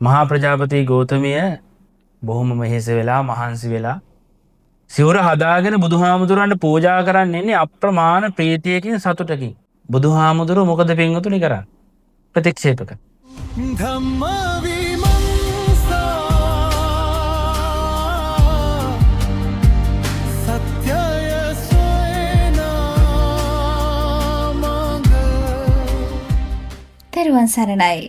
මහා ප්‍රජාපති ගෞතමිය බොහොම මෙහෙස වෙලා මහන්සි වෙලා සිවුර හදාගෙන බුදුහාමුදුරන්ට පූජා කරන්න එන්නේ අප්‍රමාණ ප්‍රීතියකින් සතුටකින්. බුදුහාමුදුරුව මොකද පින්වතුනි කරන්නේ? ප්‍රතික්ෂේප කරනවා. ධම්ම විමංසා සත්‍යය සොයනාමඟ. තෙරුවන් සරණයි.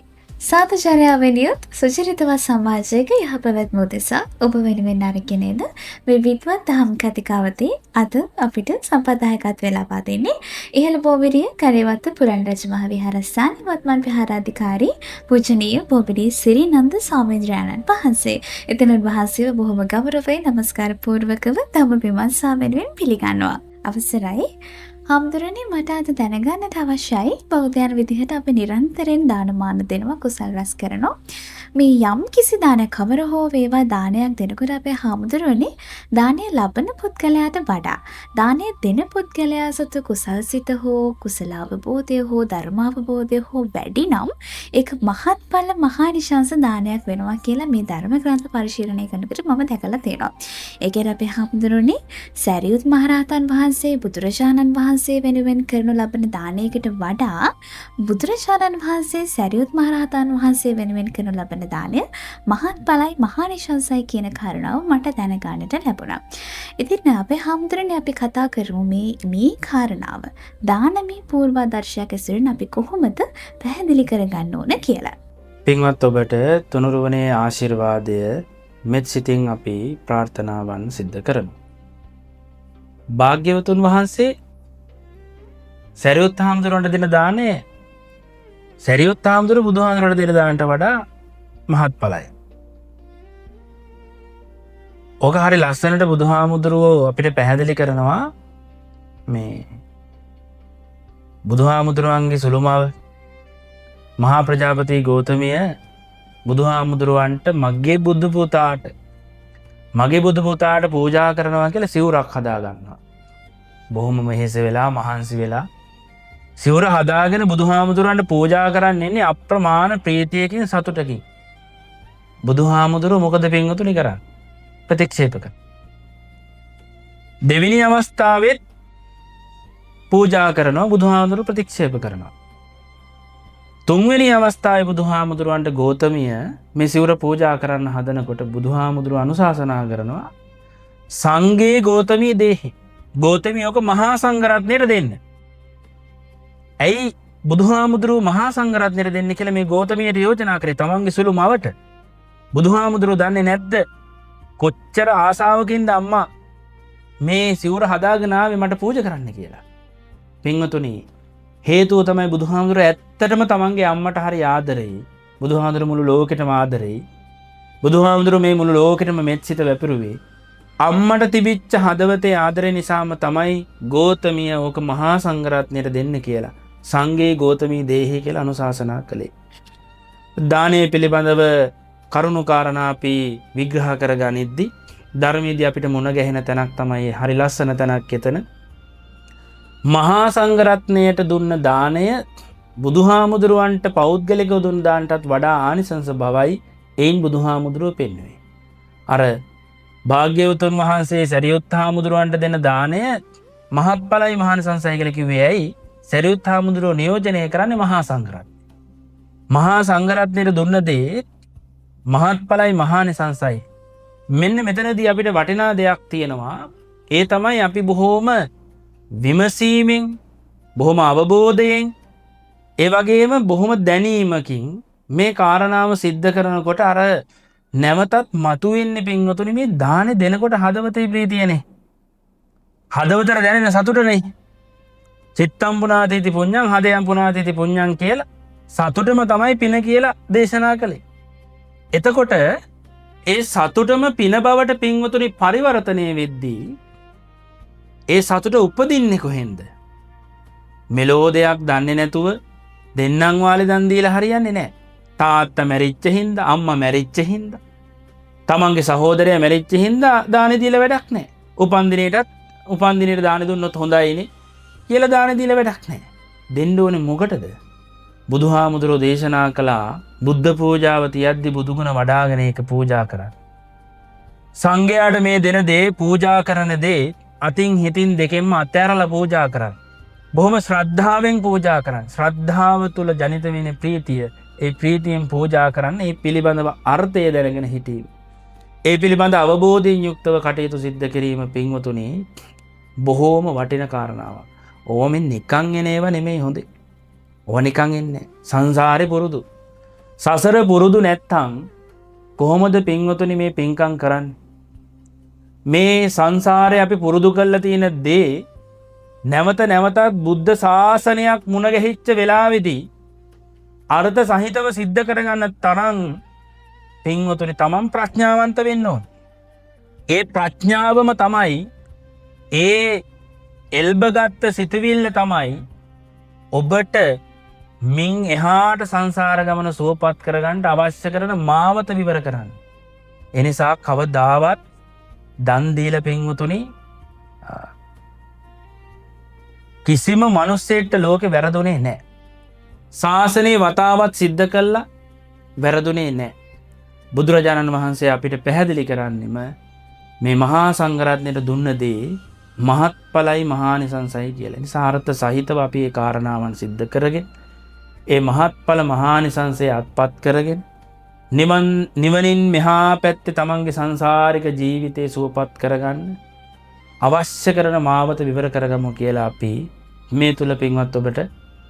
සාතුචාර්යාවලියොත් සුචරිතවත් සමාජයක යහපැවැත්ම උදෙසා ඔබ වෙනුවෙන් අරගෙනද මේ විද්වත් දහම් කතිකාවතේ අද අපිට සම්පදායකත්වය ලබා දෙන්නේ ඉහළ බෝවිරිය කරේවත්ත පුරන් රජ මහ විහාරස්ථානයේ වත්මන් විහාරාධිකාරී පූජනීය බෝවිරිය සිරිනන්ද ස්වාමීන් වහන්සේ. එතන උන්වහන්සේව බොහොම ගෞරවයෙන් නමස්කාර පූර්වකව ධම්ම විමර්ශා වෙනුවෙන් පිළිගන්නවා. අවසරයි. හාමුදුරනේ මට අද දැනගන්නට අවශ්‍යයි බෞද්ධයන් විදිහට අපි නිරන්තරයෙන් දානමාන දෙනවා කුසල් රැස් කරනවා. මේ යම් කිසි දානයක් කවර හෝ වේවා දානයක් දෙනකොට අපේ හාමුදුරනේ දානය ලබන පුද්ගලයාට වඩා දානය දෙන පුද්ගලයා සතු කුසල්සිත හෝ කුසල අවබෝධය හෝ ධර්ම අවබෝධය හෝ වැඩි නම් ඒක මහත්ඵල මහානිශංස දානයක් වෙනවා කියලා මේ ධර්ම ග්‍රන්ථ පරිශීලනය කරනකොට මම දැකලා තියෙනවා. ඒ කියන්නේ අපේ හාමුදුරනේ සරියුත් මහරහතන් වහන්සේ බුදුරජාණන් වහන්සේ වෙනුවෙන් කරනු ලබන දානයකට වඩා බුදුරජාණන් වහන්සේ සරියුත් මහරහතන් වහන්සේ වෙනුවෙන් කරනු ලබන දානය මහත්ඵලයි මහානිශංසයි කියන කාරණාව මට දැනගන්නට ලැබුණා. ඉතින් අපේ හාමුදුරනේ අපි කතා කරමු මේ කාරණාව දානමේ පූර්වාදර්ශයක් ඇසුරින් අපි කොහොමද පැහැදිලි කරගන්න ඕන කියලා. පින්වත් ඔබට තුනුරුවනේ ආශිර්වාදය මෙත් සිතින් අපි ප්‍රාර්ථනාවන් සිද්ධ කරමු. භාග්‍යවතුන් වහන්සේ සරියුත් හාමුදුරුවන්ට දෙන දානය සරියුත් හාමුදුරුවෝ බුදුහාමුදුරුවන්ට දෙන දානට වඩා මහත්ඵලයි. ඕක හරි ලස්සනට බුදුහාමුදුරුවෝ අපිට පැහැදිලි කරනවා මේ බුදුහාමුදුරුවන්ගේ සුළුමව මහා ප්‍රජාපති ගෞතමිය බුදුහාමුදුරුවන්ට මගේ බුදු පුතාට පූජා කරනවා කියලා සිවුරක් හදා ගන්නවා. බොහොම මෙහෙස වෙලා මහන්සි වෙලා සිවුර හදාගෙන බුදුහාමුදුරන්ට පූජා කරන්න එන්නේ අප්‍රමාණ ප්‍රීතියකින් සතුටකින්. බුදුහාමුදුරුව මොකද පින්වතුනි කරන්නේ? ප්‍රතික්ෂේප කරනවා. දෙවෙනි අවස්ථාවෙත් පූජා කරනවා බුදුහාමුදුරුව ප්‍රතික්ෂේප කරනවා. තුන්වෙනි අවස්ථාවේ බුදුහාමුදුරුවන්ට ගෞතමිය මේ සිවුර පූජා කරන්න හදනකොට බුදුහාමුදුරුව අනුශාසනා කරනවා සංඝේ ගෞතමී දේහි. ගෞතමිය ඔක මහා සංඝරත්නයට දෙන්න. ඇයි බුදුහාමුදුරුව මහා සංඝරත්නයට දෙන්න කියලා මේ ගෞතමියට යෝජනා කරේ තමන්ගේ සුළු මවට? බුදුහාමුදුරුව දන්නේ නැද්ද කොච්චර ආසාවකින්ද අම්මා මේ සිවුර හදාගෙන ආවේ මට පූජා කරන්න කියලා? පින්වතුනි, හේතුව තමයි බුදුහාමුදුරුව ඇත්තටම තමන්ගේ අම්මට හරි ආදරෙයි. බුදුහාමුදුරුව මුළු ලෝකෙටම ආදරෙයි. බුදුහාමුදුරුව මේ මුළු ලෝකෙටම මෙත්සිත වැපිරුවේ අම්මට තිබිච්ච හදවතේ ආදරය නිසාම තමයි ගෞතමිය ඕක මහා සංඝරත්නයට දෙන්න කියලා සංඝේ ගෞතමී දේහි කියලා අනුශාසනා කළේ. දානය පිළිබඳව කරුණු කාරණා අපි විග්‍රහ කරගනිද්දි ධර්මයේදී අපිට මුණ ගැහෙන තැනක් තමයි හරි ලස්සන තැනක් එතන. මහා සංඝරත්නයට දුන්න දාණය බුදුහාමුදුරුවන්ට පෞද්ගලිකව දුන්න දානටත් වඩා ආනිසංස බවයි එයින් බුදුහාමුදුරුව පෙන්වුවේ. අර භාග්‍යවතුන් වහන්සේ සරියුත් හාමුදුරුවන්ට දෙන දාණය මහත්ඵලයි මහානිසංසයි කියලා කිව්වේ ඇයි? සරියුත් හාමුදුරුවෝ නියෝජනය කරන්නේ මහා සංඝරත්නය. මහා සංඝරත්නයට දුන්න දේ මහත්ඵලයි මහානිසංසයි. මෙන්න මෙතනදී අපිට වටිනා දෙයක් තියෙනවා. ඒ තමයි අපි බොහෝම විමසීමෙන්, බොහොම අවබෝධයෙන්, ඒ වගේම බොහොම දැනීමකින් මේ කාරණාව සිද්ධ කරනකොට අර නැවතත් මතුවෙන්නේ පින්වතුනි මේ දානේ දෙනකොට හදවතේ ප්‍රීතියනේ. හදවතට දැනෙන සතුටනේ. චිත්තම් පුනාතිති පුඤ්ඤං හදයන් පුනාතිති පුඤ්ඤං කියලා සතුටම තමයි පින කියලා දේශනා කළේ. එතකොට ඒ සතුටම පින බවට පින්වතුනි පරිවර්තනය වෙද්දී ඒ සතුට උපදින්නේ කොහෙන්ද? මෙලෝ දෙයක් දන්නේ නැතුව දෙන්නම් වාලේ දන් දීලා හරියන්නේ නැහැ. තාත්තා මැරිච්ච හින්දා, අම්මා මැරිච්ච හින්දා, තමන්ගේ සහෝදරයා මැරිච්ච හින්දා දාන දීලා වැඩක් නැහැ. උපන්දිනේට දාන දුන්නොත් හොඳයිනේ කියලා දාන දීලා වැඩක් නැහැ. දෙන්න ඕනේ මොකටද? බුදුහාමුදුරෝ දේශනා කළා බුද්ධ පූජාව තියද්දි බුදුගුණ වඩාගෙන ඒක පූජා කරන්න. සංඝයාට මේ දෙන දේ පූජා කරන දේ අතින් හිතින් දෙකෙන්ම අත්හැරලා පූජා කරන්න. බොහොම ශ්‍රද්ධාවෙන් පූජා කරන්න. ශ්‍රද්ධාව තුළ ජනිත වෙන ප්‍රීතිය, ඒ ප්‍රීතියෙන් පූජා කරන්න. ඒ පිළිබඳව අර්ථය දැනගෙන හිටීම. ඒ පිළිබඳ අවබෝධයෙන් යුක්තව කටයුතු සිද්ධ කිරීම පින්වතුනි බොහෝම වටින කාරණාවක්. ඕමෙන් නිකන් එන ඒවා නෙමෙයි හොඳේ. ඕවා නිකන් එන්නේ සංසාරේ පුරුදු. සසර පුරුදු නැත්තම් කොහොමද පින්වතුනි මේ පින්කම් කරන්නේ? මේ සංසාරේ අපි පුරුදු කරලා තියෙන දේ නැවත නැවතත් බුද්ධ ශාසනයක් මුණ ගැහිච්ච වෙලාවේදී අර්ථ සහිතව සිද්ධ කරගන්න තරම් පින්වතුනි තමන් ප්‍රඥාවන්ත වෙන්න ඕන. ඒ ප්‍රඥාවම තමයි ඒ එල්බගත්ත සිතවිල්ල තමයි ඔබට මින් එහාට සංසාර ගමන සුවපත් කරගන්න අවශ්‍ය කරන මාවත විවර කරන්න. එනිසා කවදාවත් දන් දීලා පින්වතුනි කිසිම මිනිස්සෙක්ට ලෝකේ වැරදුනේ නැහැ. ශාසනයේ වතාවත් සිද්ධ කළා වැරදුනේ නැහැ. බුදුරජාණන් වහන්සේ අපිට පැහැදිලි කරන්නෙම මේ මහා සංඝරත්නයට දුන්න දේ මහත්ඵලයි මහානිසංසයි කියලා. නිසා අර්ථ සහිතව අපි ඒ කාරණාවන් සිද්ධ කරගෙන ඒ මහත්ඵල මහානිසංසය අත්පත් කරගෙන නිවනින් මෙහා පැත්තේ තමන්ගේ සංසාරික ජීවිතේ සුවපත් කරගන්න අවශ්‍ය කරන මාවත විවර කරගමු කියලා අපි මේ තුල පින්වත් ඔබට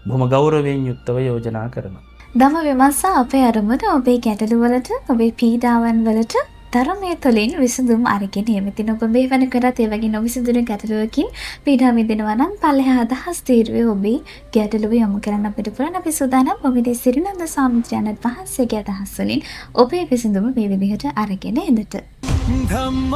බොහොම ගෞරවයෙන් යුක්තව යෝජනා කරනවා. ධම්ම විමර්ශා අපේ අරමුණ ඔබේ ගැටලු වලට, ඔබේ පීඩාවන් වලට ධර්මයේ තුලින් විසඳුම් අරගෙන එමෙතින ඔබ මේ වෙනකරත් ඒ වගේ නොවිසඳුණු ගැටලුවකින් පීඩා විඳිනවා නම් පල්ලෙහා අදහස් තීරුවේ ඔබේ ගැටලුව යොමු කරන්න අපිට පුළුවන්. අපි සූදානම් ඔබේ සිරිනන්ද ස්වාමීන් වහන්සේගේ අදහස් වලින් ඔබේ විසඳුම මේ විදිහට අරගෙන එන්නට. ධම්ම